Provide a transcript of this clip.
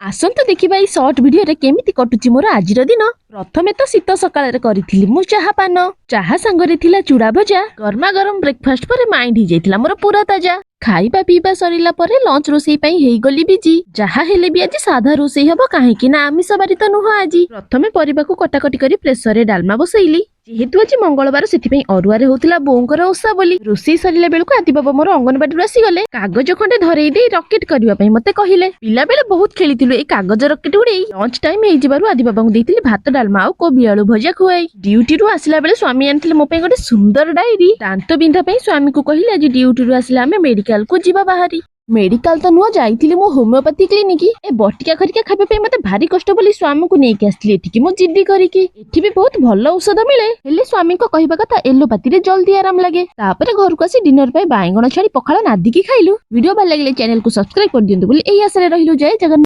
ଆସନ୍ତୁ ଦେଖିବା ଏଇ ସର୍ଟ ଭିଡିଓରେ କେମିତି କଟୁଛି ମୋର ଆଜିର ଦିନ। ପ୍ରଥମେ ତ ଶୀତ ସକାଳରେ କରିଥିଲି ମୁଁ ଚାହା ପାନ। ଚାହା ସାଙ୍ଗରେ ଥିଲା ଚୁଡା ଭଜା। ଗରମା ଗରମ ବ୍ରେକଫାଷ୍ଟ ପରେ ମାଇଣ୍ଡ ହେଇଯାଇଥିଲା ମୋର ପୁରା ତାଜା। ଖାଇବା ପିଇବା ସରିଲା ପରେ ଲଞ୍ଚ ରୋଷେଇ ପାଇଁ ହେଇଗଲି ବିଜି। ଯାହା ହେଲେ ବି ଆଜି ସାଧା ରୋଷେଇ ହବ କାହିଁକି ନା ଆମିଷ ବାରି ତ ନୁହଁ ଆଜି। ପ୍ରଥମେ ପରିବାକୁ କଟାକଟି କରି ପ୍ରେସରରେ ଡାଲମା ବସେଇଲି। ଯେହେତୁ ଆଜି ମଙ୍ଗଳବାର ସେଥିପାଇଁ ଅରୁଆରେ ହଉଥିଲା ବୋଉଙ୍କର ଓଷା ବୋଲି। ରୋଷେଇ ସରିଲା ବେଳକୁ ଆଦି ବାବା ମୋର ଅଙ୍ଗନବାଡିରୁ ଆସିଗଲେ। କାଗଜ ଖଣ୍ଡେ ଧରେଇ ଦେଇ ରକେଟ କରିବା ପାଇଁ ମତେ କହିଲେ। ପିଲାବେଳେ ବହୁତ ଖେଳିଥିଲୁ ଏଇ କାଗଜ ରକେଟ ଉଡେଇ। ଲଞ୍ଚ ଟାଇମ ହେଇଯିବାରୁ ଆଦି ବାବାଙ୍କୁ ଦେଇଥିଲି ଭାତ ଡାଲମା ଆଉ କୋବି ଆଳୁ ଭଜା ଖୁଆଇ। ଡ୍ୟୁଟିରୁ ଆସିଲା ବେଳେ ସ୍ୱାମୀ ଆଣିଥିଲେ ମୋ ପାଇଁ ଗୋଟେ ସୁନ୍ଦର ଡାଏରୀ। ଦାନ୍ତ ବିନ୍ଧା ପାଇଁ ସ୍ୱାମୀକୁ କହିଲେ ଆଜି ଡ୍ୟୁଟିରୁ ଆସିଲେ ଆମେ ମେଡିକାଲକୁ ଯିବା ବାହାରି। ମେଡିକାଲ ତ ନୁହଁ ଯାଇଥିଲି ମୁଁ ହୋମିଓପାଥି କ୍ଲିନିକ। ଏ ବଟିକା ଖରିକା ଖାଇବା ପାଇଁ ମତେ ଭାରି କଷ୍ଟ ବୋଲି ସ୍ୱାମୀକୁ ନେଇକି ଆସିଥିଲି ଏଠିକି ମୁଁ ଜିଦ୍ଦି କରିକି। ଏଠି ବି ବହୁତ ଭଲ ଔଷଧ ମିଳେ ହେଲେ ସ୍ୱାମୀଙ୍କ କହିବା କଥା ଏଲୋପାଥିରେ ଜଲ୍ଦି ଆରାମ ଲାଗେ। ତାପରେ ଘରକୁ ଆସି ଡିନର ପାଇଁ ବାଇଗଣ ଛାଡି ପଖାଳ ନାଦିକି ଖାଇଲୁ। ଭିଡିଓ ଭଲ ଲାଗିଲେ ଚ୍ୟାନେଲକୁ ସବସ୍କ୍ରାଇବ କରିଦିଅନ୍ତୁ ବୋଲି ଏଇ ଆଶାରେ ରହିଲୁ। ଜୟ ଜଗନ୍ନାଥ।